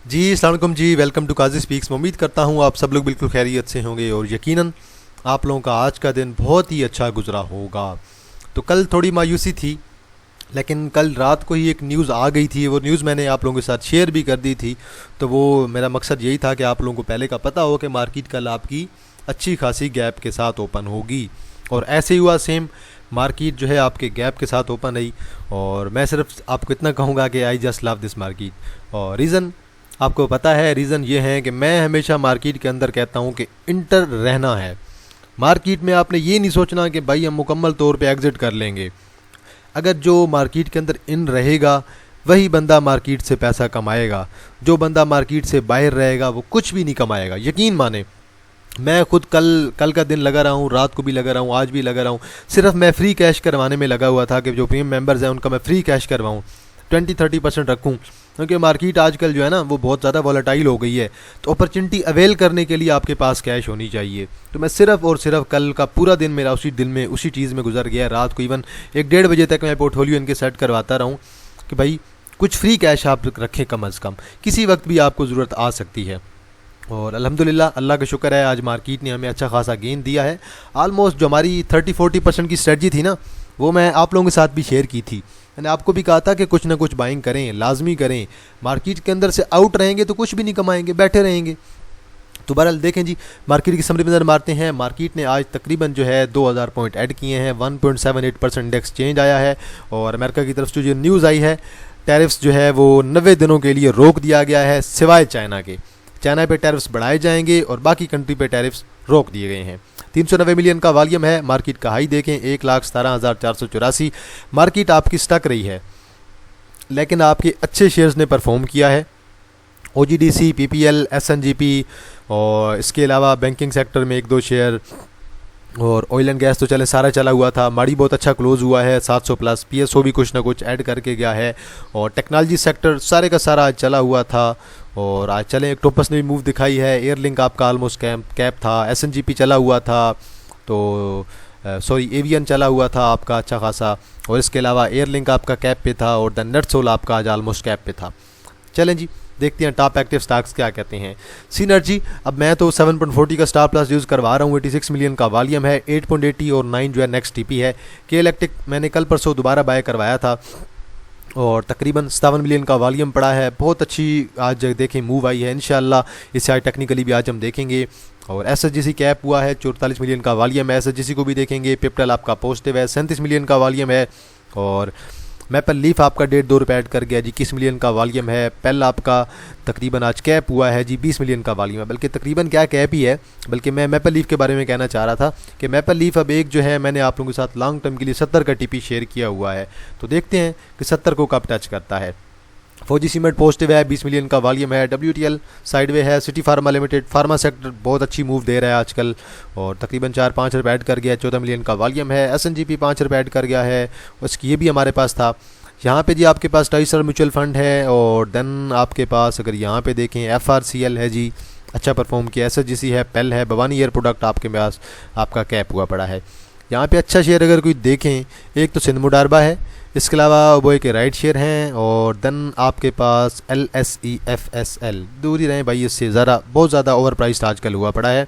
जी अस्सलाम वालेकुम जी। Welcome to Qazi speaks. मैं उम्मीद करता हूँ आप सब लोग बिल्कुल खैरियत से होंगे और यकीनन आप लोगों का आज का दिन बहुत ही अच्छा गुजरा होगा। तो कल थोड़ी मायूसी थी, लेकिन कल रात को ही एक न्यूज़ आ गई थी। वो न्यूज़ मैंने आप लोगों के साथ शेयर भी कर दी थी। तो वो मेरा मकसद यही था कि आप लोगों को पहले का पता हो कि मार्केट कल आपकी अच्छी खासी गैप के साथ ओपन होगी, और ऐसे ही हुआ सेम। मार्केट जो है आपके गैप के साथ ओपन रही, और मैं सिर्फ आपको इतना कहूँगा कि I just love this market. और रीज़न आपको पता है, रीज़न ये है कि मैं हमेशा मार्केट के अंदर कहता हूँ कि इंटर रहना है। मार्केट में आपने ये नहीं सोचना कि भाई हम मुकम्मल तौर पे एग्ज़िट कर लेंगे। अगर जो मार्केट के अंदर इन रहेगा वही बंदा मार्केट से पैसा कमाएगा। जो बंदा मार्केट से बाहर रहेगा वो कुछ भी नहीं कमाएगा, यकीन माने। मैं खुद कल कल का दिन लगा रहा हूँ, रात को भी लगा रहा हूँ, आज भी लगा रहा हूँ। सिर्फ मैं फ्री कैश करवाने में लगा हुआ था कि जो प्रीमियम मेंबर्स हैं उनका मैं फ्री कैश करवाऊँ, 20-30% रखूँ, क्योंकि मार्केट आजकल जो है ना वो बहुत ज़्यादा वॉलेटाइल हो गई है। तो अपॉर्चुनिटी अवेल करने के लिए आपके पास कैश होनी चाहिए। तो मैं सिर्फ और सिर्फ कल का पूरा दिन मेरा उसी दिन में उसी चीज़ में गुजर गया। रात को इवन 1-1:30 बजे तक मैं पोर्टफोलियो इनके सेट करवाता रहा हूँ कि भाई कुछ फ्री कैश आप रखें, कम अज़ कम किसी वक्त भी आपको ज़रूरत आ सकती है। और अल्हम्दुलिल्लाह अल्लाह का शुक्र है, आज मार्केट ने हमें अच्छा खासा गेन दिया है। आलमोस्ट जो हमारी 30-40% की स्ट्रेटजी थी ना, वो मैं आप लोगों के साथ भी शेयर की थी। मैंने आपको भी कहा था कि कुछ ना कुछ बाइंग करें, लाजमी करें। मार्केट के अंदर से आउट रहेंगे तो कुछ भी नहीं कमाएंगे, बैठे रहेंगे। तो बहरहाल देखें जी, मार्केट की समरी में नज़र मारते हैं। मार्केट ने आज तकरीबन जो है 2000 पॉइंट ऐड किए हैं, 1.78% इंडेक्स चेंज आया है। और अमेरिका की तरफ से जो न्यूज़ आई है, टैरिफ्स जो है वो 90 दिनों के लिए रोक दिया गया है, सिवाय चाइना के। चाइना पे टैरिफ्स बढ़ाए जाएंगे और बाकी कंट्री पे टैरिफ्स रोक दिए गए हैं। 390 मिलियन का वॉल्यूम है। मार्केट का हाई देखें 1,17,484। मार्केट आपकी स्टक रही है, लेकिन आपके अच्छे शेयर्स ने परफॉर्म किया है। OGDC, PPL, SNGP, और इसके अलावा बैंकिंग सेक्टर में 1-2 शेयर, और ऑयल एंड गैस तो चले सारा चला हुआ था। माड़ी बहुत अच्छा क्लोज हुआ है 700 प्लस। PSO भी कुछ ना कुछ ऐड करके गया है। और टेक्नोलॉजी सेक्टर सारे का सारा आज चला हुआ था। और आज चले एक टोपस ने भी मूव दिखाई है। एयरलिंक आपका ऑलमोस्ट कैप था। SNGP चला हुआ था, तो सॉरी एवियन चला हुआ था आपका अच्छा खासा। और इसके अलावा एयरलिंक आपका कैप पे था, और द नटसोल आपका आज ऑलमोस्ट कैप पे था। चलें जी, देखते हैं टॉप एक्टिव स्टॉक्स क्या कहते हैं। सिनर्जी, अब मैं तो 7.40 का स्टार प्लस यूज़ करवा रहा हूँ। 86 मिलियन का वॉल्यूम है, 8.80 और 9 जो है नेक्स्ट TP है। के इलेक्ट्रिक मैंने कल परसों दोबारा बाय करवाया था, और तकरीबन 57 मिलियन का वॉल्यूम पड़ा है। बहुत अच्छी आज देखें मूव आई है। इंशाल्लाह इसे आज टेक्निकली भी आज हम देखेंगे। और SSGC कैप हुआ है, 44 मिलियन का वॉल्यूम है। SSGC को भी देखेंगे। पिप्टल आपका पॉजिटिव है, 37 मिलियन का वॉल्यूम है। और मैपल लीफ आपका 1.5 रुपये ऐड कर गया जी, 21 मिलियन का वॉल्यूम है। पेल आपका तकरीबन आज कैप हुआ है जी, 20 मिलियन का वॉल्यूम है। बल्कि तकरीबन क्या कैप ही है, बल्कि मैं मैपल लीफ के बारे में कहना चाह रहा था कि मैपल लीफ अब एक जो है मैंने आप लोगों के साथ लॉन्ग टर्म के लिए 70 का TP शेयर किया हुआ है। तो देखते हैं कि 70 को कब टच करता है। फौजी सीमेंट पॉजिटिव है, 20 मिलियन का वॉल्यूम है। WTL साइडवे है। City pharma limited, pharma sector बहुत अच्छी मूव दे रहा है आजकल, और तकरीबन 4-5 रुपये ऐड कर गया, 14 मिलियन का वॉल्यूम है। SNGP 5 रुपये ऐड कर गया है, उसकी ये भी हमारे पास था। यहाँ पे जी आपके पास टाइसर म्यूचुअल फंड है। और देन आपके पास अगर यहाँ पे देखें FRCL है जी, अच्छा परफॉर्म किया। SSGC है, पेल है, भवानी एयर प्रोडक्ट आपके पास आपका कैप हुआ पड़ा है। यहाँ पे अच्छा शेयर अगर कोई देखें, एक तो सिंध मुडारबा है, इसके अलावा वो एक राइट शेयर हैं, और देन आपके पास LSEFSL। दूर ही रहें भाई इससे, ज़रा बहुत ज़्यादा ओवर प्राइस्ड आजकल हुआ पड़ा है।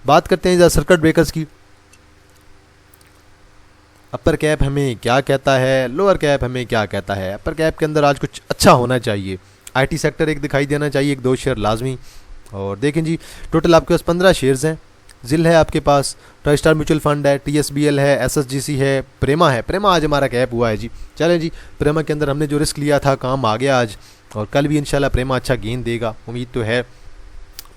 बात करते हैं ज़रा सर्किट ब्रेकर्स की। अपर कैप हमें क्या कहता है, लोअर कैप हमें क्या कहता है। अपर कैप के अंदर आज कुछ अच्छा होना चाहिए। IT सेक्टर एक दिखाई देना चाहिए, 1-2 शेयर लाजमी। और देखें जी, टोटल आपके पास 15 शेयर्स हैं। जिल है आपके पास, ट्राई स्टार म्यूचुअल फंड है, TSBL है, SSGC है, प्रेमा है। प्रेमा आज हमारा कैप हुआ है जी। चलें जी, प्रेमा के अंदर हमने जो रिस्क लिया था काम आ गया आज, और कल भी इंशाल्लाह प्रेमा अच्छा गेन देगा, उम्मीद तो है।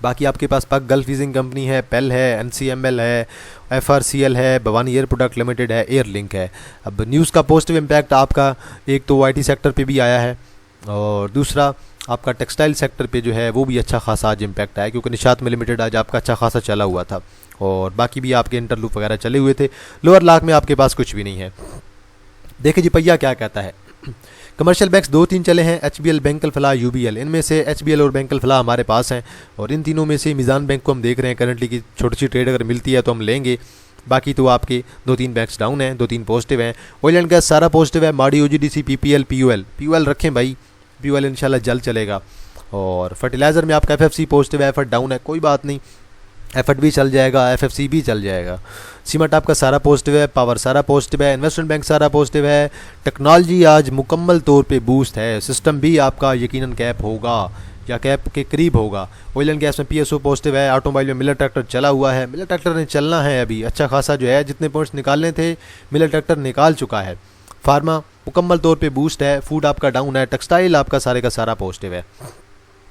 बाकी आपके पास पक गल्फ लीजिंग कंपनी है, पेल है, NCML है, FRCL है, भवानी एयर प्रोडक्ट लिमिटेड है, एयरलिंक है। अब न्यूज़ का पॉजिटिव इम्पैक्ट आपका एक तो IT सेक्टर पे भी आया है, और दूसरा आपका टेक्सटाइल सेक्टर पे जो है वो भी अच्छा खासा आज इम्पैक्ट आया, क्योंकि निशात में लिमिटेड आज आपका अच्छा खासा चला हुआ था, और बाकी भी आपके इंटरलूप वगैरह चले हुए थे। लोअर लाख में आपके पास कुछ भी नहीं है। देखिए जी पहिया क्या कहता है। कमर्शियल बैंक्स 2-3 चले हैं, HBL, बैंकल फलाह, UBL। इनमें से HBL और बैंकल फलाह हमारे पास हैं, और इन तीनों में से मीज़ान बैंक को हम देख रहे हैं करंटली की छोटी सी ट्रेड अगर मिलती है तो हम लेंगे। बाकी तो आपके 2-3 बैंक्स डाउन हैं, 2-3 पॉजिटिव हैं। ऑयल एंड गैस सारा पॉजिटिव है। माड़ी, OGDC, PPL, PUL रखें भाई, PUL इंशाल्लाह जल्द चलेगा। और फर्टिलाइज़र में आपका एफएफसी पॉजिटिव है, एफर्ट डाउन है, कोई बात नहीं, एफर्ट भी चल जाएगा, एफएफसी भी चल जाएगा। सीमेंट आपका सारा पॉजिटिव है, पावर सारा पॉजिटिव है, इन्वेस्टमेंट बैंक सारा पॉजिटिव है, टेक्नोलॉजी आज मुकम्मल तौर पे बूस्ट है, सिस्टम भी आपका यकीनन कैप होगा या कैप के करीब होगा। ऑयल एंड गैस में पीएसओ पॉजिटिव है, ऑटोमोबाइल में मिलर ट्रैक्टर चला हुआ है, मिलर ट्रैक्टर ने चलना है अभी अच्छा खासा जो है, जितने पॉइंट्स निकालने थे मिलर ट्रैक्टर निकाल चुका है। फार्मा मुकम्मल तौर पे बूस्ट है, फूड आपका डाउन है, टेक्सटाइल आपका सारे का सारा पॉजिटिव है।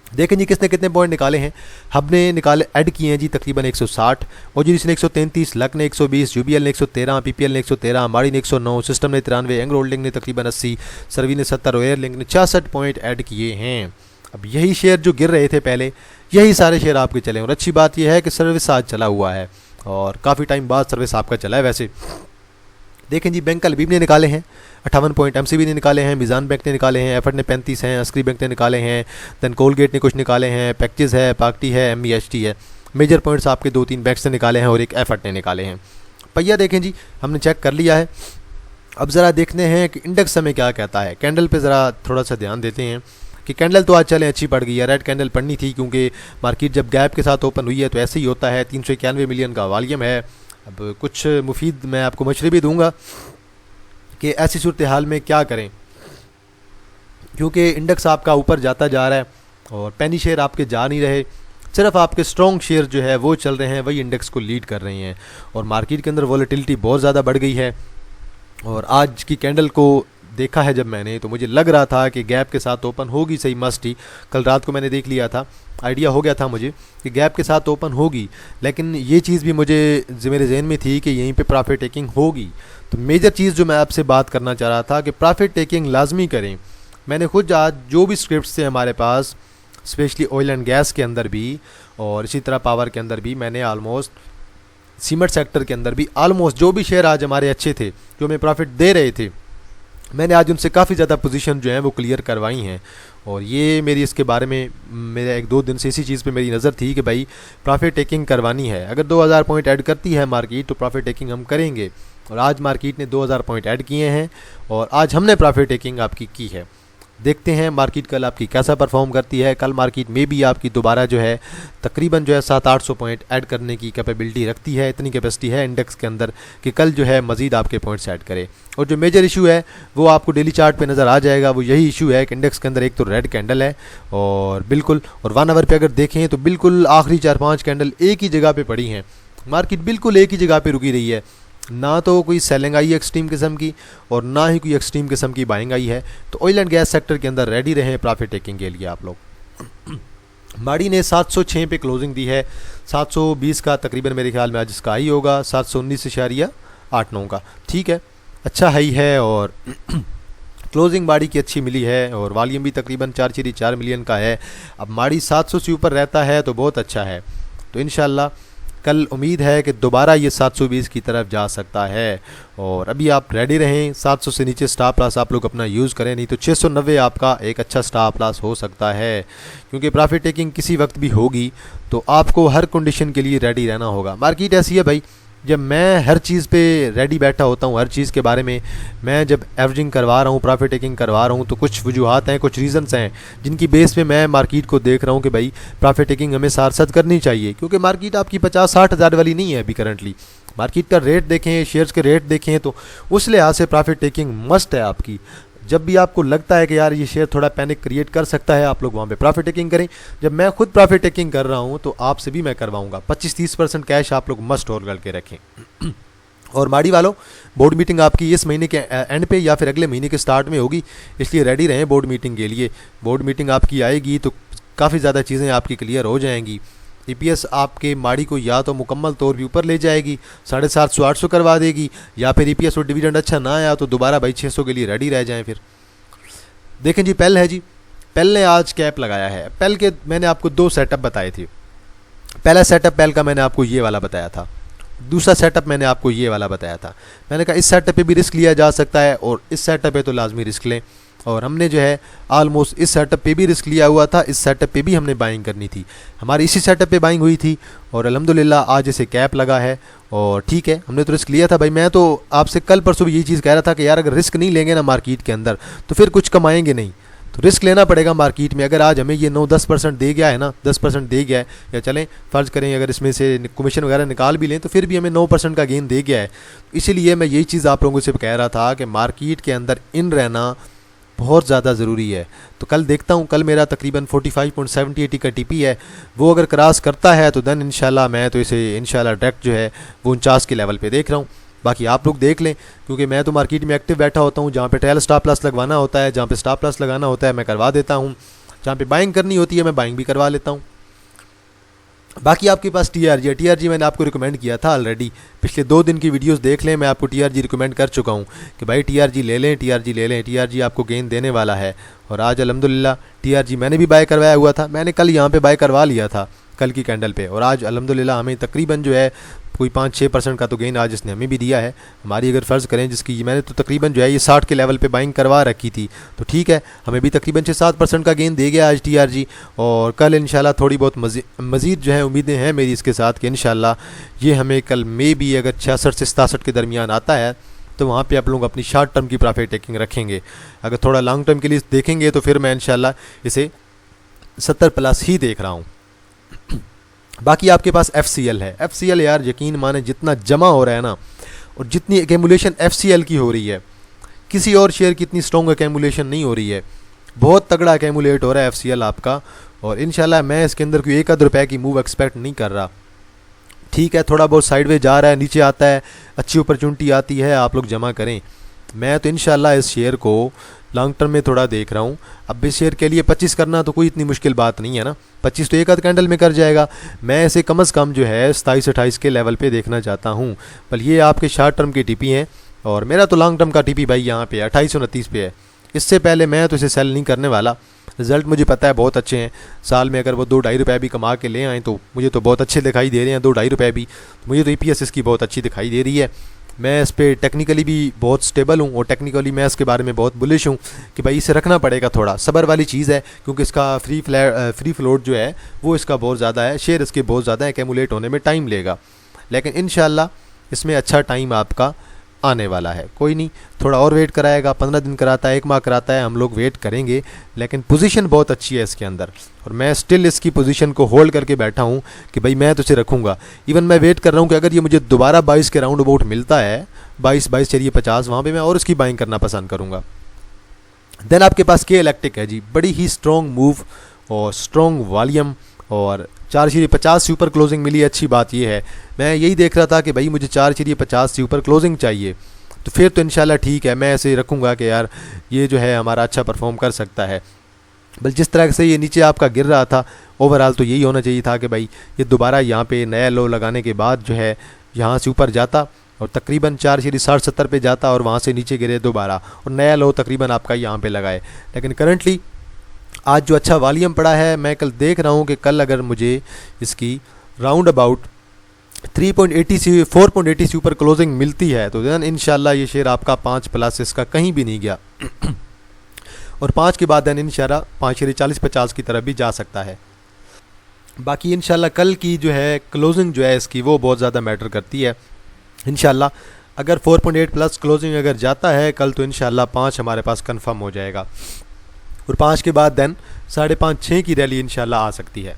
देखें जी किसने कितने पॉइंट निकाले हैं, हमने निकाले ऐड किए हैं जी तकरीबन 160, ओजीडीसी ने 133, लक ने 120, यूबीएल ने 113, पीपीएल ने 113, माड़ी ने 109, सिस्टम ने 93, एंग्रो होल्डिंग ने तकरीबन 80, सर्वी ने 70 और एयरलिंक ने 66 पॉइंट ऐड किए हैं। अब यही शेयर जो गिर रहे थे पहले, यही सारे शेयर आपके चले, और अच्छी बात यह है कि सर्विस आज चला हुआ है और काफ़ी टाइम बाद सर्विस आपका चला है। वैसे देखें जी बैंक अलबीब ने निकाले हैं 58 पॉइंट, एमसीबी ने निकाले हैं, मिज़ान बैंक ने निकाले हैं, एफर्ट ने 35 हैं, अस्करी बैंक ने निकाले हैं, देन कोलगेट ने कुछ निकाले हैं, पैकेज है, पाकटी है, एमईएचटी है। मेजर पॉइंट्स आपके 2-3 बैंक्स ने निकाले हैं और एक एफर्ट ने निकाले हैं। पहिया देखें जी हमने चेक कर लिया है, अब ज़रा देखते हैं कि इंडेक्स हमें क्या कहता है। कैंडल पे ज़रा थोड़ा सा ध्यान देते हैं कि कैंडल तो आज चले अच्छी पड़ गई है, रेड कैंडल पड़नी थी क्योंकि मार्केट जब गैप के साथ ओपन हुई है तो ऐसे ही होता है। 391 मिलियन का वॉल्यूम है। अब कुछ मुफीद मैं आपको मशवरे भी दूंगा कि ऐसी सूरत हाल में क्या करें, क्योंकि इंडेक्स आपका ऊपर जाता जा रहा है और पेनी शेयर आपके जा नहीं रहे, सिर्फ आपके स्ट्रॉन्ग शेयर जो है वो चल रहे हैं, वही इंडेक्स को लीड कर रहे हैं। और मार्केट के अंदर वॉलेटिलिटी बहुत ज़्यादा बढ़ गई है। और आज की कैंडल को देखा है जब मैंने, तो मुझे लग रहा था कि गैप के साथ ओपन होगी, सही मस्ट ही। कल रात को मैंने देख लिया था, आइडिया हो गया था मुझे कि गैप के साथ ओपन होगी, लेकिन ये चीज़ भी मुझे मेरे जहन में थी कि यहीं पे प्रॉफिट टेकिंग होगी। तो मेजर चीज़ जो मैं आपसे बात करना चाह रहा था कि प्रॉफिट टेकिंग लाजमी करें। मैंने खुद आज जो भी स्क्रिप्ट्स थे हमारे पास, स्पेशली ऑयल एंड गैस के अंदर भी और इसी तरह पावर के अंदर भी, मैंने आलमोस्ट सीमेंट सेक्टर के अंदर भी ऑलमोस्ट जो भी शेयर आज हमारे अच्छे थे, जो हमें प्रॉफिट दे रहे थे, मैंने आज उनसे काफ़ी ज़्यादा पोजीशन जो है वो क्लियर करवाई हैं। और ये मेरी इसके बारे में मेरा 1-2 दिन से इसी चीज़ पे मेरी नज़र थी कि भाई प्रॉफिट टेकिंग करवानी है। अगर 2000 पॉइंट ऐड करती है मार्केट तो प्रॉफिट टेकिंग हम करेंगे। और आज मार्केट ने 2000 पॉइंट ऐड किए हैं और आज हमने प्रॉफिट टेकिंग आपकी की है। देखते हैं मार्केट कल आपकी कैसा परफॉर्म करती है। कल मार्केट में भी आपकी दोबारा जो है तकरीबन जो है 700-800 पॉइंट ऐड करने की कैपेबिलिटी रखती है, इतनी कैपेसिटी है इंडेक्स के अंदर कि कल जो है मज़ीद आपके पॉइंट्स ऐड करे। और जो मेजर इशू है वो आपको डेली चार्ट पे नज़र आ जाएगा। वो यही इशू है कि इंडेक्स के अंदर एक तो रेड कैंडल है और बिल्कुल, और 1 आवर पे अगर देखें तो बिल्कुल आखिरी 4-5 कैंडल एक ही जगह पे पड़ी हैं। मार्केट बिल्कुल एक ही जगह पे रुकी रही है, ना तो कोई सेलिंग आई एक्सट्रीम किस्म की और ना ही कोई एक्सट्रीम किस्म की बाइंग आई है। तो ऑयल एंड गैस सेक्टर के अंदर रेडी रहें प्रॉफिट टेकिंग के लिए आप लोग। माड़ी ने 706 पे क्लोजिंग दी है, 720 का तकरीबन मेरे ख्याल में आज इसका हाई होगा, 719.89 का, ठीक है, अच्छा हाई है। और क्लोजिंग माड़ी की अच्छी मिली है और वॉल्यूम भी तकरीबन 4.4 मिलियन का है। अब माड़ी 700 से ऊपर रहता है तो बहुत अच्छा है। तो इंशाल्लाह कल उम्मीद है कि दोबारा ये 720 की तरफ जा सकता है। और अभी आप रेडी रहें, 700 से नीचे स्टॉप लॉस आप लोग अपना यूज़ करें, नहीं तो 690 आपका एक अच्छा स्टॉप लॉस हो सकता है। क्योंकि प्रॉफिट टेकिंग किसी वक्त भी होगी तो आपको हर कंडीशन के लिए रेडी रहना होगा। मार्केट ऐसी है भाई, जब मैं हर चीज़ पे रेडी बैठा होता हूँ, हर चीज़ के बारे में मैं जब एवरेजिंग करवा रहा हूँ, प्रॉफिट टेकिंग करवा रहा हूँ, तो कुछ वजूहात हैं, कुछ रीज़न्स हैं जिनकी बेस पे मैं मार्केट को देख रहा हूँ कि भाई प्रॉफिट टेकिंग हमें साथ साथ करनी चाहिए। क्योंकि मार्केट आपकी 50-60 हज़ार वाली नहीं है अभी करंटली। मार्केट का रेट देखें, शेयर्स के रेट देखें, तो उस लिहाज से प्रॉफिट टेकिंग मस्ट है आपकी। जब भी आपको लगता है कि यार ये शेयर थोड़ा पैनिक क्रिएट कर सकता है, आप लोग वहाँ पे प्रॉफिट टेकिंग करें। जब मैं खुद प्रॉफिट टेकिंग कर रहा हूँ तो आपसे भी मैं करवाऊँगा। 25-30% कैश आप लोग मस्ट होल्ड करके रखें। और माड़ी वालों, बोर्ड मीटिंग आपकी इस महीने के एंड पे या फिर अगले महीने के स्टार्ट में होगी, इसलिए रेडी रहें बोर्ड मीटिंग के लिए। बोर्ड मीटिंग आपकी आएगी तो काफ़ी ज़्यादा चीज़ें आपकी क्लियर हो जाएंगी। ईपीएस आपके माड़ी को या तो मुकम्मल तौर पे ऊपर ले जाएगी, 750-800 करवा देगी, या फिर ईपीएस और डिविडेंड अच्छा ना आया तो दोबारा भाई 600 के लिए रेडी रह जाएं। फिर देखें जी, पेल है जी, पेल ने आज कैप लगाया है। पेल के मैंने आपको 2 सेटअप बताए थे। पहला सेटअप पेल का मैंने आपको ये वाला बताया था, दूसरा सेटअप मैंने आपको ये वाला बताया था। मैंने कहा इस सेटअप पे भी रिस्क लिया जा सकता है और इस सेटअप पे तो लाजमी रिस्क लें। और हमने जो है आलमोस्ट इस सेटअप पे भी रिस्क लिया हुआ था, इस सेटअप पे भी हमने बाइंग करनी थी। हमारी इसी सेटअप पे बाइंग हुई थी और अल्हम्दुलिल्लाह आज इसे कैप लगा है। और ठीक है, हमने तो रिस्क लिया था भाई। मैं तो आपसे कल परसों भी यही चीज़ कह रहा था कि यार अगर रिस्क नहीं लेंगे ना मार्केट के अंदर तो फिर कुछ कमाएंगे नहीं। तो रिस्क लेना पड़ेगा मार्केट में। अगर आज हमें ये 9-10% दे गया है ना, 10% दे गया है, या चलें फ़र्ज़ करें अगर इसमें से कमीशन वगैरह निकाल भी लें तो फिर भी हमें 9% का गेन दे गया है। इसीलिए मैं यही चीज़ आप लोगों से कह रहा था कि मार्केट के अंदर इन रहना बहुत ज़्यादा ज़रूरी है। तो कल देखता हूँ, कल मेरा तकरीबन 45.70-80 का टीपी है, वो अगर क्रॉस करता है तो देन इंशाल्लाह मैं तो इसे इंशाल्लाह डायरेक्ट जो है वो 49 के लेवल पे देख रहा हूँ। बाकी आप लोग देख लें, क्योंकि मैं तो मार्केट में एक्टिव बैठा होता हूँ। जहाँ पे ट्रायल स्टॉप लॉस लगवाना होता है, जहाँ पे स्टॉप लॉस लगाना होता है मैं करवा देता हूँ, जहाँ पे बाइंग करनी होती है मैं बाइंग भी करवा लेता हूँ। बाकी आपके पास टीआरजी है, टीआरजी मैंने आपको रिकमेंड किया था ऑलरेडी, पिछले 2 दिन की वीडियोस देख लें, मैं आपको टीआरजी रिकमेंड कर चुका हूँ कि भाई टीआरजी ले लें, टीआरजी ले लें, टीआरजी आपको गेन देने वाला है। और आज अल्हम्दुलिल्लाह टीआरजी मैंने भी बाय करवाया हुआ था, मैंने कल यहाँ पे बाय करवा लिया था कल की कैंडल पे, और आज अल्हम्दुलिल्लाह हमें तकरीबन जो है कोई 5-6% का तो गेन आज इसने हमें भी दिया है। हमारी अगर फ़र्ज़ करें जिसकी मैंने तो तकरीबन जो है ये 60 के लेवल पे बाइंग करवा रखी थी, तो ठीक है हमें भी तकरीबन 6-7% का गेन दे गया आज टीआरजी। और कल इंशाल्लाह थोड़ी बहुत मज़ीद जो है उम्मीदें हैं मेरी इसके साथ कि इंशाल्लाह ये हमें कल में भी अगर 66 से 67 के दरमियान आता है तो वहाँ पे आप लोग अपनी शॉर्ट टर्म की प्रॉफिट टेकिंग रखेंगे। अगर थोड़ा लॉन्ग टर्म के लिए देखेंगे तो फिर मैं इंशाल्लाह इसे 70+ ही देख रहा हूँ। बाकी आपके पास FCL है, FCL यार यकीन माने जितना जमा हो रहा है ना और जितनी एक्यूमुलेशन FCL की हो रही है, किसी और शेयर की इतनी स्ट्रॉन्ग एक्यूमुलेशन नहीं हो रही है। बहुत तगड़ा एक्यूमुलेट हो रहा है FCL आपका, और इंशाल्लाह मैं इसके अंदर कोई 1 रुपये की मूव एक्सपेक्ट नहीं कर रहा। ठीक है थोड़ा बहुत साइडवे जा रहा है, नीचे आता है, अच्छी अपॉर्चुनिटी आती है, आप लोग जमा करें। मैं तो इंशाल्लाह इस शेयर को लॉन्ग टर्म में थोड़ा देख रहा हूँ। अब इस शेयर के लिए 25 करना तो कोई इतनी मुश्किल बात नहीं है ना, 25 तो एक आध कैंडल में कर जाएगा। मैं इसे कम से कम जो है 27-28 के लेवल पे देखना चाहता हूँ। पर ये आपके शॉर्ट टर्म के टीपी हैं, और मेरा तो लॉन्ग टर्म का टीपी भाई यहाँ पे 28-29 पे है। इससे पहले मैं तो इसे सेल नहीं करने वाला। रिज़ल्ट मुझे पता है बहुत अच्छे हैं, साल में अगर वो 2-2.5 रुपये भी कमा के ले आएँ तो मुझे तो बहुत अच्छे दिखाई दे रहे हैं, 2-2.5 रुपये भी। मुझे तो EPS इसकी बहुत अच्छी दिखाई दे रही है। मैं इस पर टेक्निकली भी बहुत स्टेबल हूँ, और टेक्निकली मैं इसके बारे में बहुत बुलिश हूँ कि भाई इसे रखना पड़ेगा, थोड़ा सब्र वाली चीज़ है, क्योंकि इसका फ्री फ्लोट जो है वो इसका बहुत ज़्यादा है, शेयर इसके बहुत ज़्यादा एक्यूमुलेट होने में टाइम लेगा, लेकिन इंशाल्लाह इसमें अच्छा टाइम आपका आने वाला है। कोई नहीं, थोड़ा और वेट कराएगा, 15 दिन कराता है, 1 माह कराता है, हम लोग वेट करेंगे, लेकिन पोजीशन बहुत अच्छी है इसके अंदर, और मैं स्टिल इसकी पोजीशन को होल्ड करके बैठा हूँ कि भाई मैं तो इसे रखूँगा। इवन मैं वेट कर रहा हूँ कि अगर ये मुझे दोबारा 22 के राउंड अबाउट मिलता है, 22 चलिए 50, वहाँ पर मैं और उसकी बाइंग करना पसंद करूँगा। देन आपके पास के इलेक्ट्रिक है जी, बड़ी ही स्ट्रॉन्ग मूव और स्ट्रॉन्ग वॉल्यूम, और 4.50 से ऊपर क्लोजिंग मिली। अच्छी बात यह है, मैं यही देख रहा था कि भाई मुझे 4.50 से ऊपर क्लोजिंग चाहिए, तो फिर तो इंशाल्लाह ठीक है, मैं ऐसे रखूँगा कि यार ये जो है हमारा अच्छा परफॉर्म कर सकता है। बल जिस तरह से ये नीचे आपका गिर रहा था, ओवरऑल तो यही होना चाहिए था कि भाई ये दोबारा यहाँ पे नया लो लगाने के बाद जो है यहाँ से ऊपर जाता और तकरीबन 4.60-70 पे जाता, और वहाँ से नीचे गिरे दोबारा और नया लो तकरीबन आपका यहाँ पे लगाए। लेकिन करंटली आज जो अच्छा वॉल्यूम पड़ा है, मैं कल देख रहा हूँ कि कल अगर मुझे इसकी राउंड अबाउट 3.80 से 4.80 से ऊपर क्लोजिंग मिलती है तो देन इंशाल्लाह ये शेयर आपका 5+ इसका कहीं भी नहीं गया और 5 के बाद देन इंशाल्लाह 5.40-50 की तरफ भी जा सकता है। बाकी इंशाल्लाह कल की जो है क्लोजिंग जो है इसकी वो बहुत ज़्यादा मैटर करती है। इंशाल्लाह अगर 4.8+ क्लोजिंग अगर जाता है कल तो इंशाल्लाह 5 हमारे पास कंफर्म हो जाएगा, और 5 के बाद देन 5.5-6 की रैली इंशाल्लाह आ सकती है।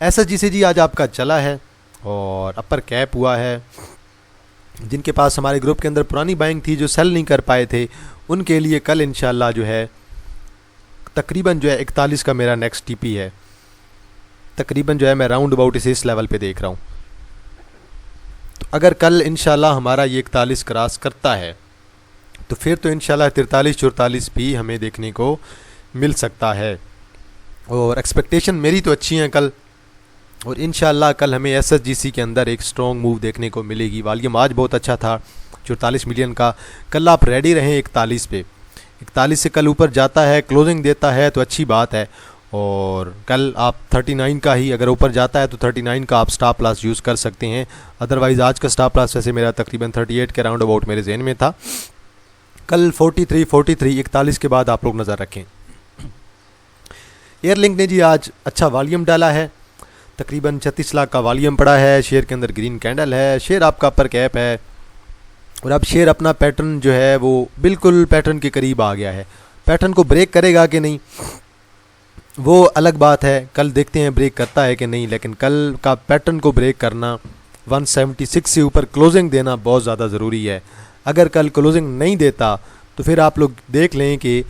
SSGC जी आज आपका चला है और अपर कैप हुआ है। जिनके पास हमारे ग्रुप के अंदर पुरानी बाइंग थी, जो सेल नहीं कर पाए थे, उनके लिए कल इंशाल्लाह जो है तकरीबन जो है 41 का मेरा नेक्स्ट टीपी है। तकरीबन जो है मैं राउंड अबाउट इस लेवल पे देख रहा हूँ। तो अगर कल इंशाल्लाह हमारा ये 41 क्रॉस करता है तो फिर तो इंशाल्लाह 43-44 भी हमें देखने को मिल सकता है, और एक्सपेक्टेशन मेरी तो अच्छी हैं कल, और इंशाल्लाह कल हमें SSGC के अंदर एक स्ट्रॉन्ग मूव देखने को मिलेगी। वॉल्यूम आज बहुत अच्छा था 44 मिलियन का। कल आप रेडी रहें 41 पे, 41 से कल ऊपर जाता है, क्लोजिंग देता है तो अच्छी बात है, और कल आप 39 का ही अगर ऊपर जाता है तो 39 का आप स्टॉप लॉस यूज़ कर सकते हैं। अदरवाइज़ आज का स्टॉप लॉस वैसे मेरा तकरीबन 38 के राउंड अबाउट मेरे जहन में था। कल 41 के बाद आप लोग नज़र रखें। एयरलिंक ने जी आज अच्छा वॉल्यूम डाला है, तकरीबन 36 लाख का वॉल्यूम पड़ा है, शेयर के अंदर ग्रीन कैंडल है, शेयर आपका अपर कैप है, और अब शेयर अपना पैटर्न जो है वो बिल्कुल पैटर्न के करीब आ गया है। पैटर्न को ब्रेक करेगा कि नहीं वो अलग बात है, कल देखते हैं ब्रेक करता है कि नहीं। लेकिन कल का पैटर्न को ब्रेक करना, 176 से ऊपर क्लोजिंग देना बहुत ज़्यादा ज़रूरी है। अगर कल क्लोजिंग नहीं देता तो फिर आप लोग देख लें कि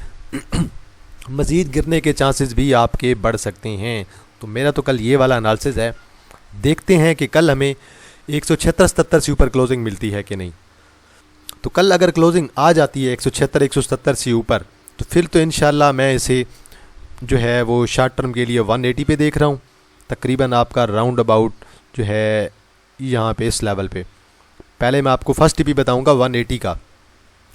मज़ीद गिरने के चांसेस भी आपके बढ़ सकते हैं। तो मेरा तो कल ये वाला एनालिसिस है। देखते हैं कि कल हमें 176-77 से ऊपर क्लोजिंग मिलती है कि नहीं। तो कल अगर क्लोजिंग आ जाती है 176-177 से ऊपर तो फिर तो इंशाल्लाह मैं इसे जो है वो शॉर्ट टर्म के लिए 180 पे देख रहा हूँ। तकरीबन आपका राउंड अबाउट जो है यहाँ पे इस लेवल पे। पहले मैं आपको फर्स्ट टीपी बताऊँगा 180 का।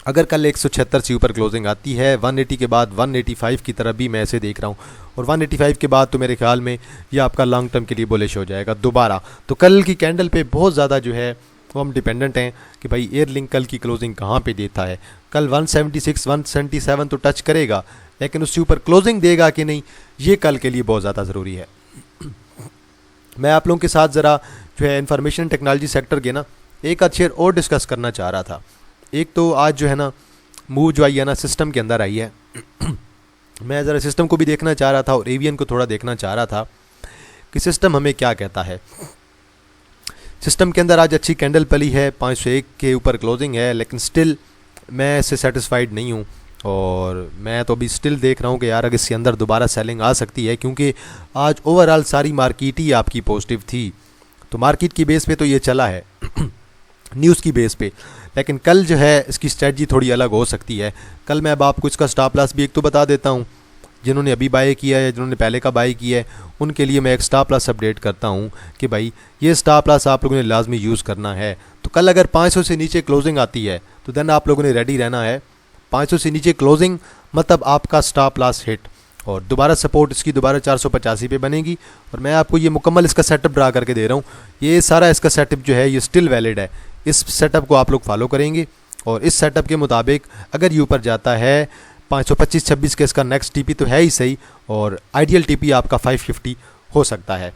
अगर कल 176 से ऊपर क्लोजिंग आती है, 180 के बाद 185 की तरफ भी मैं ऐसे देख रहा हूँ। और 185 के बाद तो मेरे ख्याल में ये आपका लॉन्ग टर्म के लिए बुलिश हो जाएगा दोबारा। तो कल की कैंडल पे बहुत ज़्यादा जो है वो हम डिपेंडेंट हैं कि भाई एयरलिंक कल की क्लोजिंग कहाँ पे देता है। कल 176 177 तो टच करेगा, लेकिन उससे ऊपर क्लोजिंग देगा कि नहीं ये कल के लिए बहुत ज़्यादा ज़रूरी है। मैं आप लोगों के साथ ज़रा जो है इंफॉर्मेशन टेक्नोलॉजी सेक्टर के ना एक आध शेयर और डिस्कस करना चाह रहा था। एक तो आज जो है ना मूव जो आई है ना सिस्टम के अंदर आई है। मैं ज़रा सिस्टम को भी देखना चाह रहा था और एवीएन को थोड़ा देखना चाह रहा था कि सिस्टम हमें क्या कहता है। सिस्टम के अंदर आज अच्छी कैंडल पली है, 501 के ऊपर क्लोजिंग है, लेकिन स्टिल मैं इससे सेटिस्फाइड नहीं हूँ। और मैं तो अभी स्टिल देख रहा हूँ कि यार अगर इसके अंदर दोबारा सेलिंग आ सकती है, क्योंकि आज ओवरऑल सारी मार्केट ही आपकी पॉजिटिव थी। तो मार्केट की बेस पे तो ये चला है न्यूज़ की बेस पे, लेकिन कल जो है इसकी स्ट्रेटजी थोड़ी अलग हो सकती है। कल मैं अब आपको इसका स्टॉप लॉस भी एक तो बता देता हूँ। जिन्होंने अभी बाय किया है, जिन्होंने पहले का बाय किया है, उनके लिए मैं एक स्टॉप लॉस अपडेट करता हूँ कि भाई ये स्टॉप लॉस आप लोगों ने लाजमी यूज़ करना है। तो कल अगर 500 से नीचे क्लोजिंग आती है तो देन आप लोगों ने रेडी रहना है। 500 से नीचे क्लोजिंग मतलब आपका स्टॉप लॉस हिट, और दोबारा सपोर्ट इसकी दोबारा 485 पे बनेगी। और मैं आपको ये मुकम्मल इसका सेटअप ड्रा करके दे रहा हूँ। ये सारा इसका सेटअप जो है ये स्टिल वैलिड है। इस सेटअप को आप लोग फॉलो करेंगे और इस सेटअप के मुताबिक अगर ये ऊपर जाता है 525-26 के इसका नेक्स्ट टीपी तो है ही सही, और आइडियल टीपी आपका 550 हो सकता है।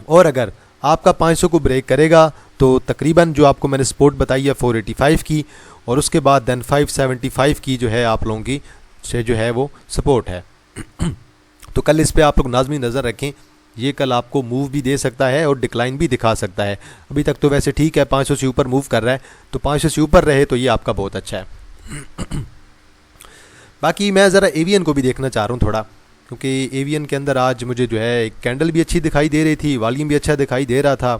और अगर आपका 500 को ब्रेक करेगा तो तकरीबन जो आपको मैंने सपोर्ट बताई है 485 की, और उसके बाद देन 575 की जो है आप लोगों की से जो है वो सपोर्ट है। तो कल इस पे आप लोग लाजमी नज़र रखें। ये कल आपको मूव भी दे सकता है और डिक्लाइन भी दिखा सकता है। अभी तक तो वैसे ठीक है, 500 से ऊपर मूव कर रहा है, तो 500 से ऊपर रहे तो ये आपका बहुत अच्छा है। बाकी मैं ज़रा एवीएन को भी देखना चाह रहा हूँ थोड़ा, क्योंकि एवीएन के अंदर आज मुझे जो है एक कैंडल भी अच्छी दिखाई दे रही थी, वॉल्यूम भी अच्छा दिखाई दे रहा था,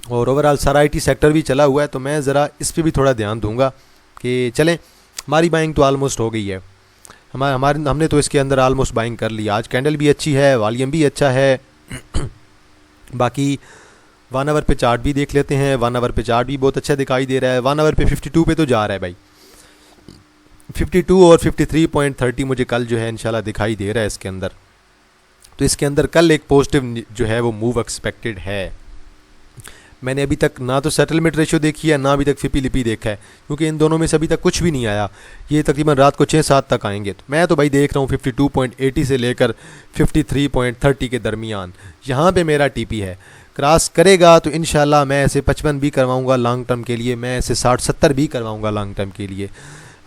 और ओवरऑल सारा आईटी सेक्टर भी चला हुआ है। तो मैं ज़रा इस पर भी थोड़ा ध्यान दूंगा कि चलें हमारी बाइंग तो ऑलमोस्ट हो गई है। हमने तो इसके अंदर ऑलमोस्ट बाइंग कर ली। आज कैंडल भी अच्छी है, वॉल्यूम भी अच्छा है। बाकी 1 आवर पे चार्ट भी देख लेते हैं। 1 आवर पे चार्ट भी बहुत अच्छा दिखाई दे रहा है। 1 आवर पे 52 पे तो जा रहा है भाई। 52 और 53.30 मुझे कल जो है इंशाल्लाह दिखाई दे रहा है इसके अंदर। तो इसके अंदर कल एक पॉजिटिव जो है वो मूव एक्सपेक्टेड है। मैंने अभी तक ना तो सेटलमेंट रेशियो देखी है, ना अभी तक फिपी लिपी देखा है, क्योंकि इन दोनों में से अभी तक कुछ भी नहीं आया। ये तकरीबन रात को 6-7 तक आएंगे। तो मैं तो भाई देख रहा हूँ 52.80 से लेकर 53.30 के दरमियान यहाँ पे मेरा टीपी है। क्रॉस करेगा तो इंशाल्लाह मैं ऐसे 55 भी करवाऊँगा लॉन्ग टर्म के लिए, मैं ऐसे 60-70 भी करवाऊँगा लॉन्ग टर्म के लिए।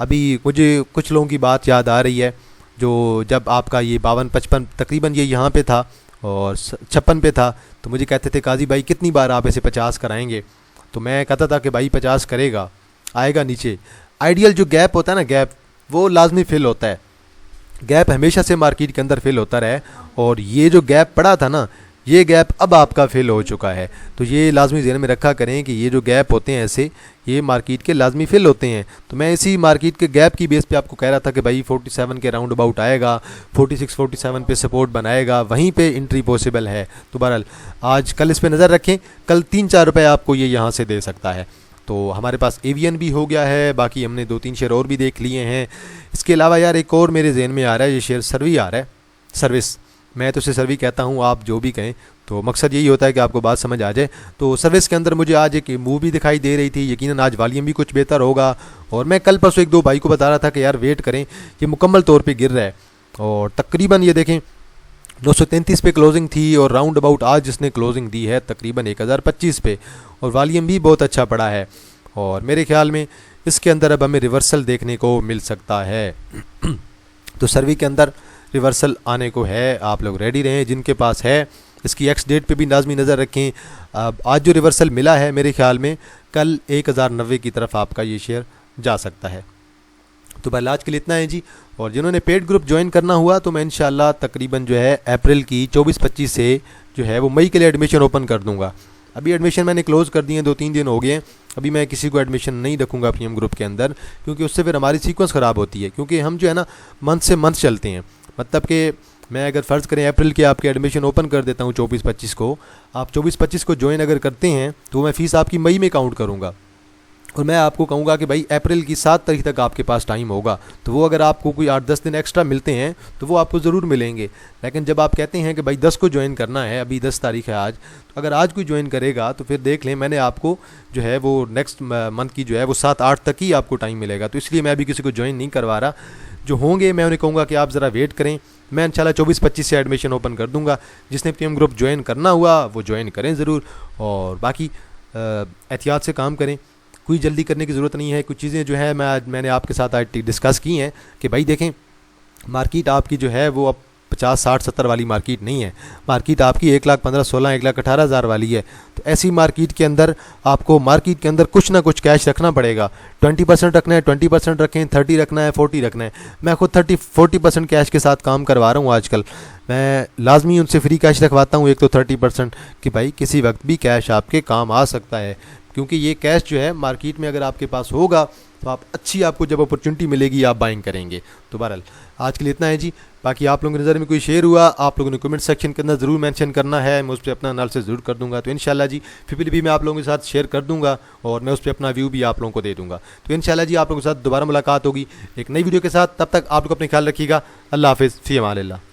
अभी मुझे कुछ लोगों की बात याद आ रही है जो जब आपका ये 52-55 तकरीबन ये यहाँ पे था और 56 पे था, तो मुझे कहते थे काजी भाई कितनी बार आप ऐसे 50 कराएंगे। तो मैं कहता था कि भाई 50 करेगा, आएगा नीचे। आइडियल जो गैप होता है ना, गैप वो लाजमी फिल होता है। गैप हमेशा से मार्केट के अंदर फिल होता रहा है, और ये जो गैप पड़ा था ना, ये गैप अब आपका फिल हो चुका है। तो ये लाजमी ज़हन में रखा करें कि ये जो गैप होते हैं ऐसे, ये मार्केट के लाजमी फिल होते हैं। तो मैं इसी मार्केट के गैप की बेस पे आपको कह रहा था कि भाई 47 के राउंड अबाउट आएगा, 46-47 पे सपोर्ट बनाएगा, वहीं पे एंट्री पॉसिबल है। तो बहरहाल आज कल इस पे नज़र रखें। कल 3-4 रुपये आपको ये यहाँ से दे सकता है। तो हमारे पास एवीएन भी हो गया है, बाकी हमने 2-3 शेयर और भी देख लिए हैं। इसके अलावा यार एक और मेरे जहन में आ रहा है, ये शेयर सर्वी आ रहा है, सर्विस। मैं तो उसे सर्वी कहता हूँ, आप जो भी कहें, तो मकसद यही होता है कि आपको बात समझ आ जाए। तो सर्विस के अंदर मुझे आज एक मूव भी दिखाई दे रही थी। यकीनन आज वॉल्यूम भी कुछ बेहतर होगा। और मैं कल परसों 1-2 भाई को बता रहा था कि यार वेट करें, ये मुकम्मल तौर पे गिर रहा है। और तकरीबन ये देखें 933 पे क्लोजिंग थी, और राउंड अबाउट आज जिसने क्लोजिंग दी है तकरीबन 1025 पे, और वॉल्यूम भी बहुत अच्छा पड़ा है। और मेरे ख्याल में इसके अंदर अब हमें रिवर्सल देखने को मिल सकता है। तो सर्वी के अंदर रिवर्सल आने को है, आप लोग रेडी रहें जिनके पास है। इसकी एक्स डेट पे भी लाजमी नज़र रखें। अब आज जो रिवर्सल मिला है मेरे ख्याल में कल 1090 की तरफ आपका ये शेयर जा सकता है। तो भाई आज के लिए इतना है जी। और जिन्होंने पेड ग्रुप ज्वाइन करना हुआ तो मैं इंशाल्लाह तकरीबन जो है अप्रैल की 24-25 से जो है वो मई के लिए एडमिशन ओपन कर दूंगा। अभी एडमिशन मैंने क्लोज़ कर दिए हैं, 2-3 दिन हो गए हैं। अभी मैं किसी को एडमिशन नहीं रखूँगा प्रीमियम ग्रुप के अंदर, क्योंकि उससे फिर हमारी सीक्वेंस ख़राब होती है। क्योंकि हम जो है ना मंथ से मंथ चलते हैं, मतलब कि मैं अगर फ़र्ज़ करें अप्रैल के आपके एडमिशन ओपन कर देता हूँ 24-25 को, आप 24-25 को ज्वाइन अगर करते हैं तो मैं फ़ीस आपकी मई में काउंट करूँगा और मैं आपको कहूँगा कि भाई अप्रैल की 7 तारीख तक आपके पास टाइम होगा। तो वो अगर आपको कोई 8-10 दिन एक्स्ट्रा मिलते हैं तो वो आपको ज़रूर मिलेंगे। लेकिन जब आप कहते हैं कि भाई 10 को ज्वाइन करना है, अभी 10 तारीख है आज, तो अगर आज कोई ज्वाइन करेगा तो फिर देख लें मैंने आपको जो है वो नेक्स्ट मंथ की जो है वो 7-8 तक ही आपको टाइम मिलेगा। तो इसलिए मैं अभी किसी को ज्वाइन नहीं करवा रहा। जो होंगे मैं उन्हें कहूँगा कि आप ज़रा वेट करें, मैं इंशाल्लाह 24-25 से एडमिशन ओपन कर दूँगा। जिसने प्रीमियम ग्रुप ज्वाइन करना हुआ वो ज्वाइन करें ज़रूर, और बाकी एहतियात से काम करें, कोई जल्दी करने की ज़रूरत नहीं है। कुछ चीज़ें जो है मैंने आपके साथ आज डिस्कस की हैं कि भाई देखें मार्केट आपकी जो है वो अब 50-60-70 वाली मार्केट नहीं है। मार्केट आपकी 1,15,16 1,18,000 वाली है। तो ऐसी मार्केट के अंदर आपको मार्केट के अंदर कुछ ना कुछ कैश रखना पड़ेगा। 20% रखना है 20% रखें, 30 रखना है 40 रखना है। मैं खुद 30-40% कैश के साथ काम करवा रहा हूँ आजकल। मैं लाजमी उनसे फ्री कैश रखवाता हूँ, एक तो 30% कि भाई किसी वक्त भी कैश आपके काम आ सकता है। क्योंकि ये कैश जो है मार्केट में अगर आपके पास होगा तो आप आपको जब अपॉर्चुनिटी मिलेगी आप बाइंग करेंगे। तो बहरहाल आज के लिए इतना है जी। बाकी आप लोगों की नज़र में कोई शेयर हुआ आप लोगों ने कमेंट सेक्शन के अंदर ज़रूर मेंशन करना है, मैं उस पर अपना एनालिसिस ज़रूर कर दूंगा। तो इंशाल्लाह जी फिर भी मैं आप लोगों के साथ शेयर कर दूंगा और मैं उस पर अपना व्यू भी आप लोगों को दे दूंगा। तो इंशाल्लाह जी आप लोगों के साथ दोबारा मुलाकात होगी एक नई वीडियो के साथ। तब तक आप लोग अपने ख्याल रखिएगा। अल्लाह हाफ़िज़, फ़ी अमान अल्लाह।